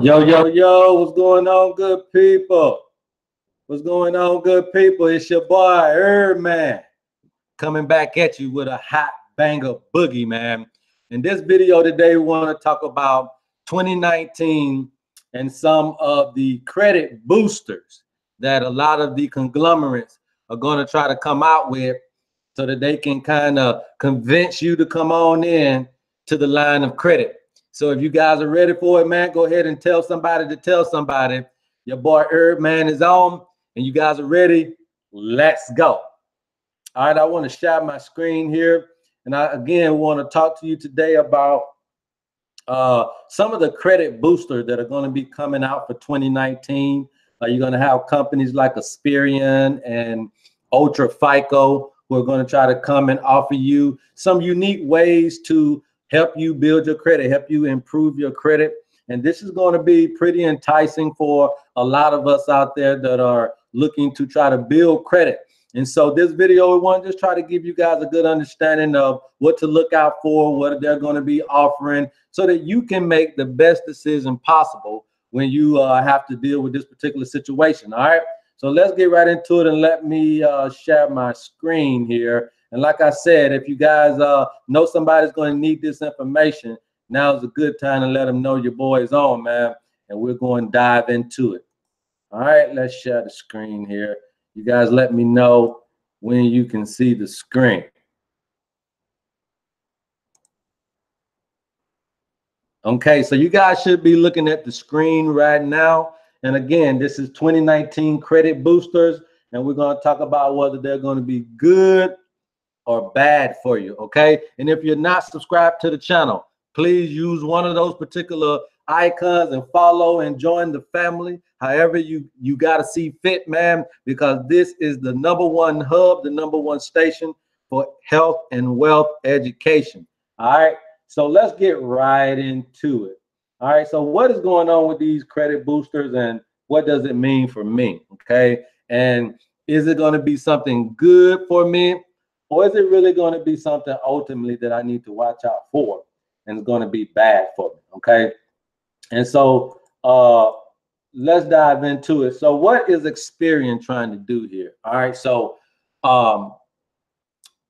Yo, yo, yo, what's going on, good people? What's going on, good people? It's your boy, HerbMan, coming back at you with a hot banger boogie, man. In this video today, we want to talk about 2019 and some of the credit boosters that a lot of the conglomerates are going to try to come out with so that they can kind of convince you to come on in to the line of credit. So if you guys are ready for it, man, go ahead and tell somebody to tell somebody. Your boy HerbMan is on, and you guys are ready. Let's go. All right, I want to share my screen here, and I again want to talk to you today about some of the credit boosters that are going to be coming out for 2019. You're going to have companies like Experian and Ultra FICO who are going to try to come and offer you some unique ways to help you build your credit, help you improve your credit. And this is going to be pretty enticing for a lot of us out there that are looking to try to build credit. And so this video, we want to just try to give you guys a good understanding of what to look out for, what they're going to be offering, so that you can make the best decision possible when you have to deal with this particular situation. All right, so let's get right into it, and let me share my screen here. And like I said, if you guys know somebody's going to need this information, now is a good time to let them know your boy is on, man. And we're going to dive into it. All right, let's share the screen here. You guys let me know when you can see the screen. Okay, so you guys should be looking at the screen right now. And again, this is 2019 credit boosters, and we're going to talk about whether they're going to be good or bad for you, okay? And if you're not subscribed to the channel, please use one of those particular icons and follow and join the family, however you got to see fit, man, because this is the #1 hub, the #1 station for health and wealth education. All right, so let's get right into it. All right, so what is going on with these credit boosters, and what does it mean for me, okay? And is it going to be something good for me, or is it really going to be something ultimately that I need to watch out for and it's going to be bad for me, okay? And so let's dive into it. So what is Experian trying to do here? All right, so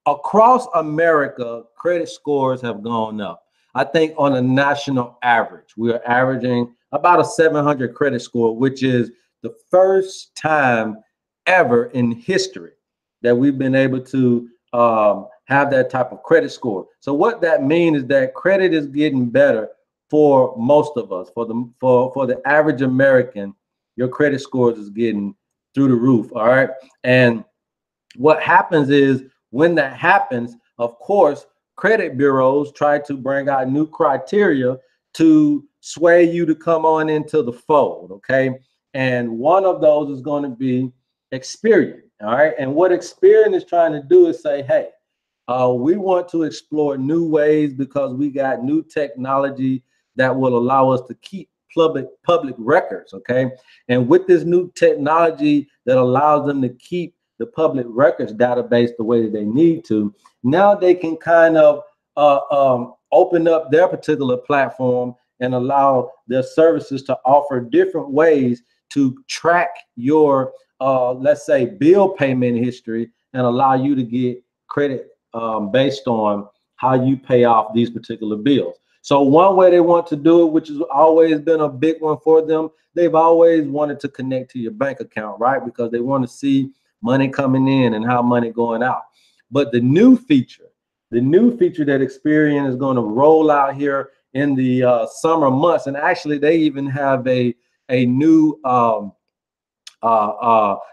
across America, credit scores have gone up. I think on a national average, we are averaging about a 700 credit score, which is the first time ever in history that we've been able to have that type of credit score. So what that means is that credit is getting better for most of us. For the average American, your credit scores is getting through the roof. All right, and what happens is when that happens, of course, credit bureaus try to bring out new criteria to sway you to come on into the fold. Okay, and one of those is going to be Experian. All right, and what Experian is trying to do is say, hey, we want to explore new ways because we got new technology that will allow us to keep public records. Okay, and with this new technology that allows them to keep the public records database the way that they need to, now they can kind of open up their particular platform and allow their services to offer different ways to track your let's say bill payment history and allow you to get credit based on how you pay off these particular bills. So one way they want to do it, which has always been a big one for them, they've always wanted to connect to your bank account, right? Because they want to see money coming in and how money going out. But the new feature that Experian is going to roll out here in the summer months, and actually they even have a new kind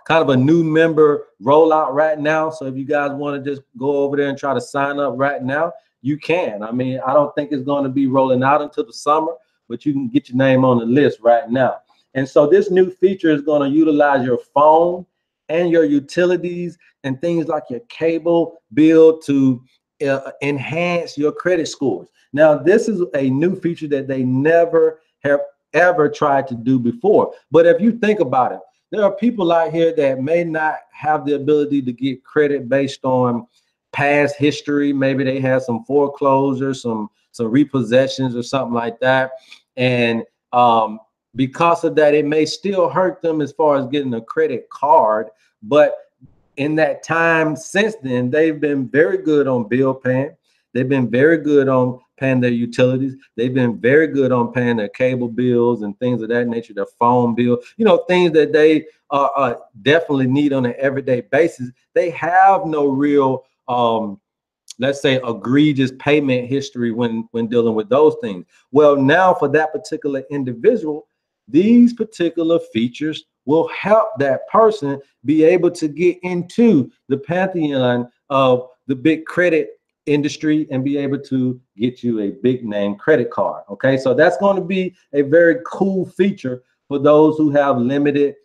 of a new member rollout right now. So if you guys want to just go over there and try to sign up right now, you can. I mean, I don't think it's going to be rolling out until the summer, but you can get your name on the list right now. And so this new feature is going to utilize your phone and your utilities and things like your cable bill to enhance your credit scores. Now, this is a new feature that they never have ever tried to do before. But if you think about it, there are people out here that may not have the ability to get credit based on past history. Maybe they had some foreclosures, some some repossessions or something like that. And because of that, it may still hurt them as far as getting a credit card. But in that time since then, they've been very good on bill paying. They've been very good on paying their utilities. They've been very good on paying their cable bills and things of that nature, their phone bill, things that they definitely need on an everyday basis. They have no real, let's say, egregious payment history when dealing with those things. Well, now for that particular individual, these particular features will help that person be able to get into the pantheon of the big credit industry and be able to get you a big name credit card. Okay, so that's going to be a very cool feature for those who have limited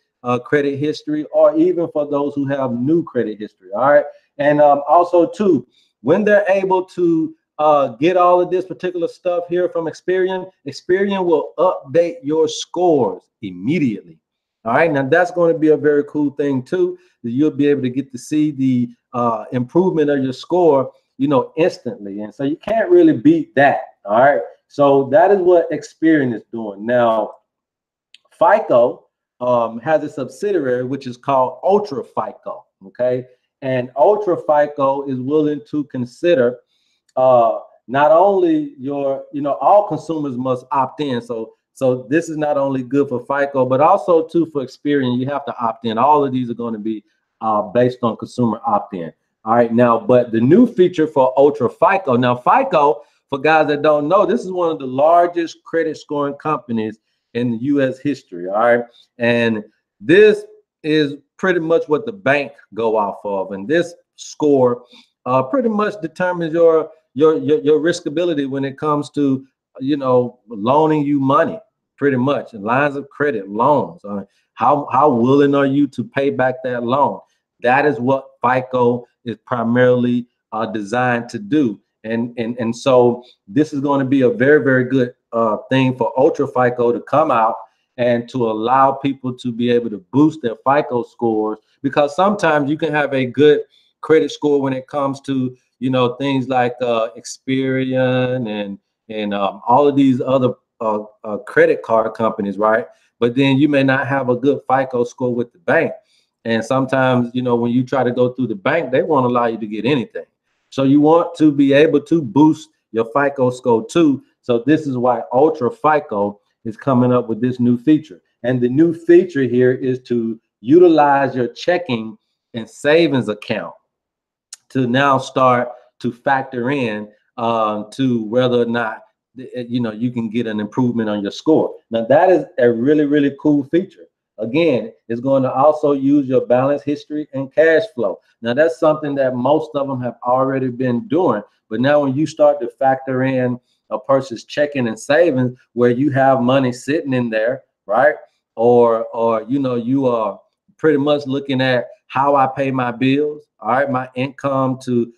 credit history, or even for those who have new credit history. All right, and also too, when they're able to get all of this particular stuff here from Experian, Experian will update your scores immediately. All right, now that's going to be a very cool thing too, that you'll be able to get to see the improvement of your score, instantly. And so you can't really beat that. All right, so that is what Experian is doing. Now, FICO has a subsidiary which is called Ultra FICO. Okay, and Ultra FICO is willing to consider not only your, all consumers must opt in. So this is not only good for FICO, but also too for Experian. You have to opt in. All of these are going to be based on consumer opt-in. All right, now, but the new feature for Ultra FICO. Now, FICO, for guys that don't know, this is one of the largest credit scoring companies in the U.S. history. All right, and this is pretty much what the bank go off of, and this score pretty much determines your riskability when it comes to loaning you money, pretty much, and lines of credit, loans. How willing are you to pay back that loan? That is what FICO is primarily designed to do. And so this is going to be a very, very good thing for Ultra FICO to come out and to allow people to be able to boost their FICO scores, because sometimes you can have a good credit score when it comes to things like Experian and all of these other credit card companies, right? But then you may not have a good FICO score with the bank. And sometimes, when you try to go through the bank, they won't allow you to get anything. So you want to be able to boost your FICO score too. So this is why Ultra FICO is coming up with this new feature. And the new feature here is to utilize your checking and savings account to now start to factor in to whether or not you can get an improvement on your score. Now that is a really, really cool feature. Again, it's going to also use your balance history and cash flow. Now that's something that most of them have already been doing, but now when you start to factor in a person's checking and savings, where you have money sitting in there, right? Or you are pretty much looking at how I pay my bills, all right, my income to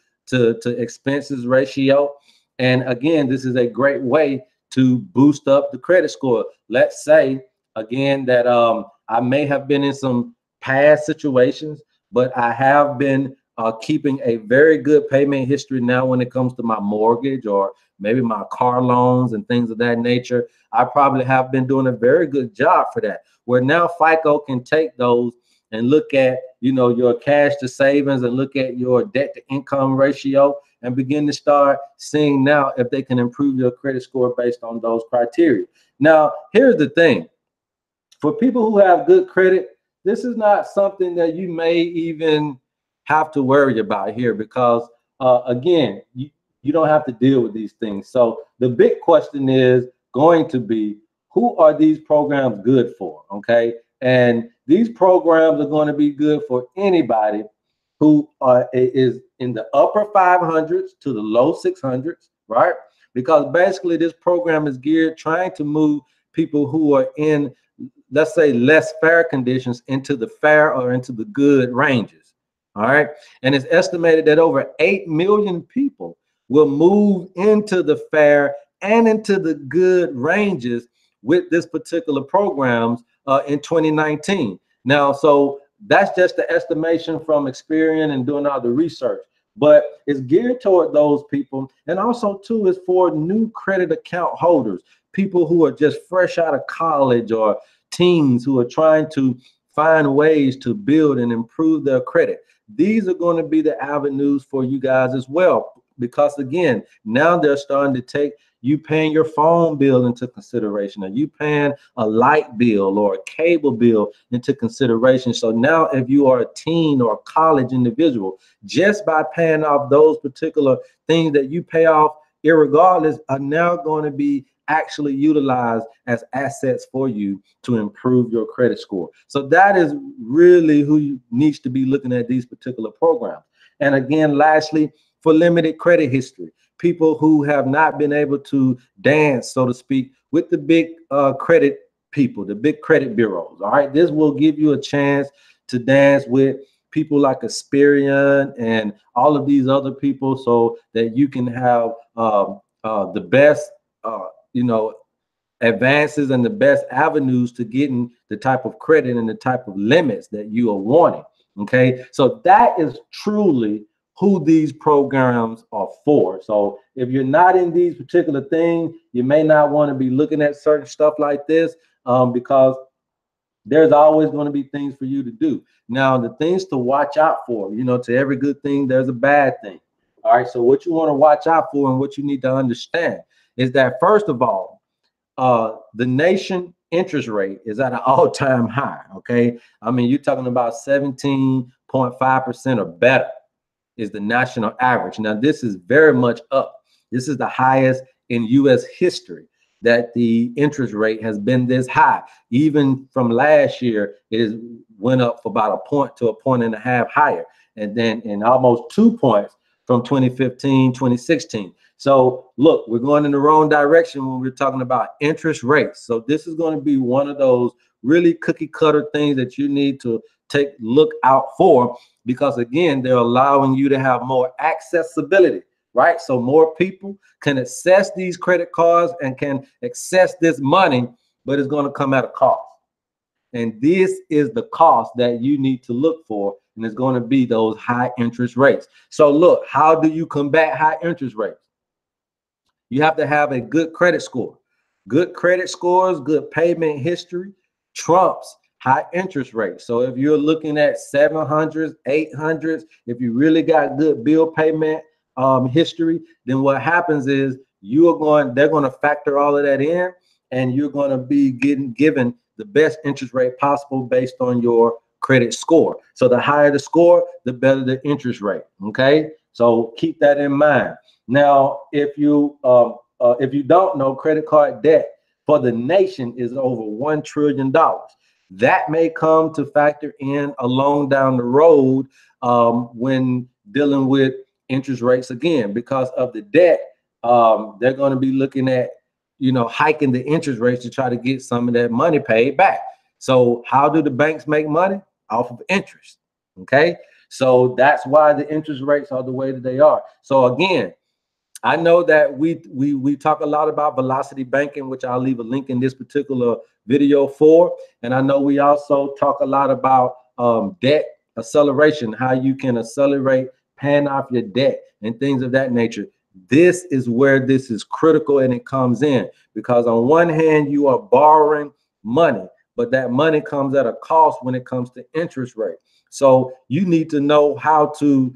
expenses ratio. And again, this is a great way to boost up the credit score. Let's say again that I may have been in some past situations, but I have been keeping a very good payment history now when it comes to my mortgage or maybe my car loans and things of that nature. I probably have been doing a very good job for that, where now FICO can take those and look at your cash to savings and look at your debt to income ratio and begin to start seeing now if they can improve your credit score based on those criteria. Now, here's the thing. For people who have good credit, this is not something that you may even have to worry about here, because again, you don't have to deal with these things. So the big question is going to be, who are these programs good for? Okay, and these programs are going to be good for anybody who is in the upper 500s to the low 600s, right? Because basically this program is geared trying to move people who are in, let's say, less fair conditions into the fair or into the good ranges. All right. And it's estimated that over 8 million people will move into the fair and into the good ranges with this particular programs in 2019. Now, so that's just the estimation from Experian and doing all the research. but it's geared toward those people. And also too, is for new credit account holders, people who are just fresh out of college, or teens who are trying to find ways to build and improve their credit. These are going to be the avenues for you guys as well, because again, now they're starting to take you paying your phone bill into consideration, or you paying a light bill or a cable bill into consideration. So now if you are a teen or a college individual, just by paying off those particular things that you pay off irregardless are now going to be actually utilized as assets for you to improve your credit score. So that is really who needs to be looking at these particular programs. And again, lastly, for limited credit history, people who have not been able to dance, so to speak, with the big credit people, the big credit bureaus. All right, this will give you a chance to dance with people like Experian and all of these other people, so that you can have the best, you know, advances and the best avenues to getting the type of credit and the type of limits that you are wanting. Okay, so that is truly who these programs are for. So if you're not in these particular things, you may not want to be looking at certain stuff like this, because there's always going to be things for you to do. Now, the things to watch out for, you know, to every good thing, there's a bad thing. All right. So what you want to watch out for and what you need to understand is that, first of all, the nation interest rate is at an all-time high. Okay. I mean, you're talking about 17.5% or better is the national average. Now, this is very much up. This is the highest in U.S. history that the interest rate has been this high. Even from last year, it has went up for about a point to a point and a half higher, and then in almost 2 points from 2015, 2016. So look, we're going in the wrong direction when we're talking about interest rates. So this is going to be one of those really cookie cutter things that you need to look out for, because again, they're allowing you to have more accessibility, right? So more people can access these credit cards and can access this money, but it's going to come at a cost. And this is the cost that you need to look for, and it's going to be those high interest rates. So look, how do you combat high interest rates? You have to have a good credit score. Good credit scores, good payment history trumps high interest rates. So if you're looking at 700s, 800s, if you really got good bill payment history, then what happens is they're going to factor all of that in, and you're going to be given the best interest rate possible based on your credit score. So the higher the score, the better the interest rate. Okay, so keep that in mind. Now, if you don't know, credit card debt for the nation is over $1 trillion. That may come to factor in along down the road when dealing with interest rates again, because of the debt. They're going to be looking at, hiking the interest rates to try to get some of that money paid back. So how do the banks make money? Off of interest. Okay, so that's why the interest rates are the way that they are. So again, I know that we talk a lot about velocity banking, which I'll leave a link in this particular video for. And I know we also talk a lot about debt acceleration, how you can accelerate paying off your debt and things of that nature. This is where this is critical, and it comes in because on one hand, you are borrowing money, but that money comes at a cost when it comes to interest rate. So you need to know how to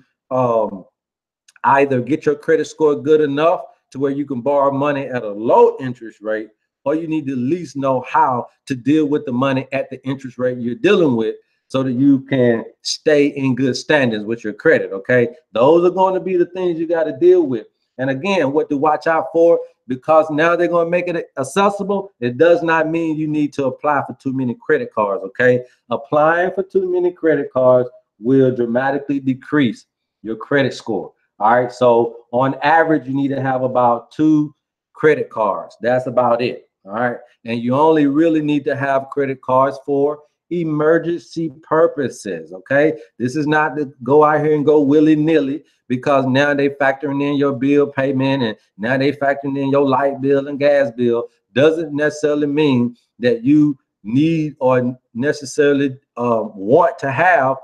either get your credit score good enough to where you can borrow money at a low interest rate, or you need to at least know how to deal with the money at the interest rate you're dealing with so that you can stay in good standings with your credit. Okay, those are going to be the things you got to deal with. And again, what to watch out for, because now they're going to make it accessible, it does not mean you need to apply for too many credit cards. Okay, applying for too many credit cards will dramatically decrease your credit score. All right, so on average, you need to have about 2 credit cards. That's about it. All right, and you only really need to have credit cards for emergency purposes. Okay, this is not to go out here and go willy-nilly, because now they factoring in your bill payment, and now they factoring in your light bill and gas bill. Doesn't necessarily mean that you need or necessarily want to have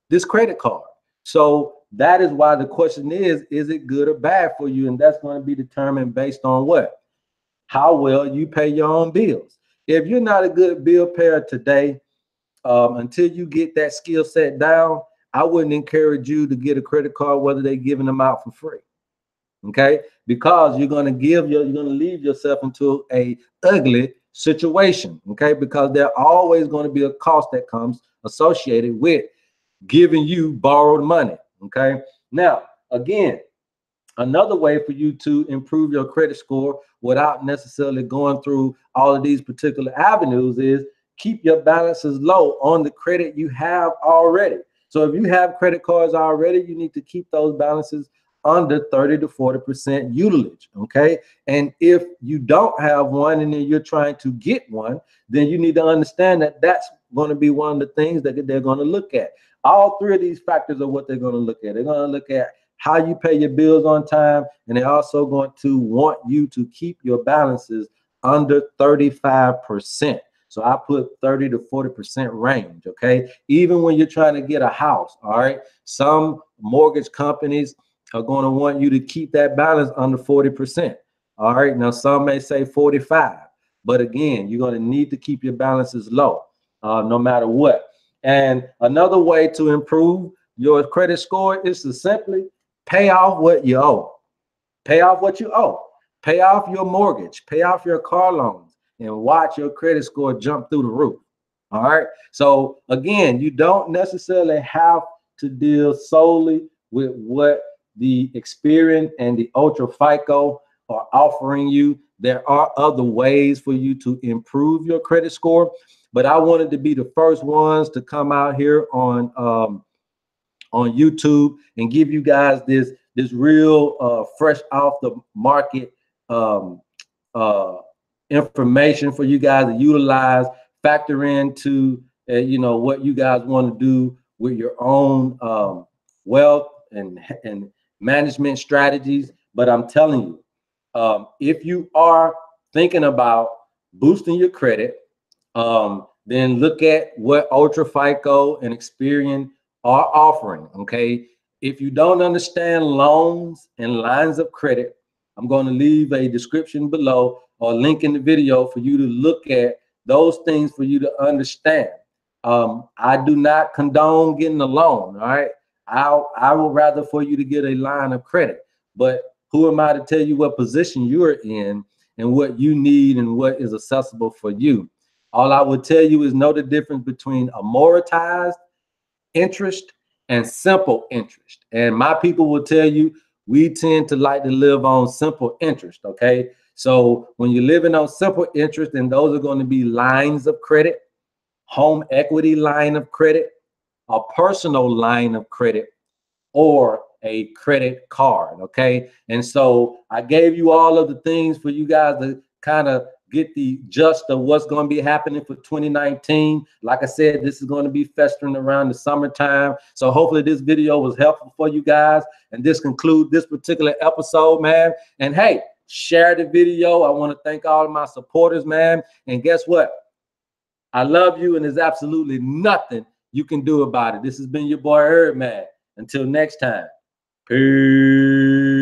this credit card. So that is why the question is it good or bad for you? And that's going to be determined based on what? How well you pay your own bills. If you're not a good bill payer today, until you get that skill set down, I wouldn't encourage you to get a credit card, whether they're giving them out for free. Okay, because you're going to leave yourself into a ugly situation. Okay, because there's always going to be a cost that comes associated with giving you borrowed money. Okay, now again, another way for you to improve your credit score without necessarily going through all of these particular avenues is keep your balances low on the credit you have already. So if you have credit cards already, you need to keep those balances under 30 to 40% utilage. Okay. And if you don't have one and then you're trying to get one, then you need to understand that that's going to be one of the things that they're going to look at. All three of these factors are what they're going to look at. They're going to look at how you pay your bills on time, and they're also going to want you to keep your balances under 35%. So I put 30 to 40% range. Okay. Even when you're trying to get a house. All right. Some mortgage companies are going to want you to keep that balance under 40%. All right. Now, some may say 45, but again, you're going to need to keep your balances low, no matter what. And another way to improve your credit score is to simply pay off what you owe. Pay off what you owe. Pay off your mortgage. Pay off your car loans, and watch your credit score jump through the roof. All right. So again, you don't necessarily have to deal solely with what the Experian and the Ultra FICO are offering you. There are other ways for you to improve your credit score, but I wanted to be the first ones to come out here on YouTube and give you guys this real fresh off the market information for you guys to utilize, factor into what you guys want to do with your own wealth and management strategies. But I'm telling you, if you are thinking about boosting your credit, then look at what Ultra FICO and Experian are offering. Okay. If you don't understand loans and lines of credit, I'm going to leave a description below or link in the video for you to look at those things for you to understand. I do not condone getting a loan. All right. I would rather for you to get a line of credit, but who am I to tell you what position you're in and what you need and what is accessible for you? All I would tell you is know the difference between amortized interest and simple interest. And my people will tell you we tend to like to live on simple interest. Okay. So when you're living on simple interest, then those are going to be lines of credit, home equity line of credit, a personal line of credit, or a credit card. Okay. And so I gave you all of the things for you guys to kind of get the gist of what's going to be happening for 2019. Like I said, this is going to be festering around the summertime. So hopefully this video was helpful for you guys. And this concludes this particular episode, man. And hey, share the video. I want to thank all of my supporters, man. And guess what? I love you, and there's absolutely nothing you can do about it. This has been your boy HerbMan. Until next time, peace.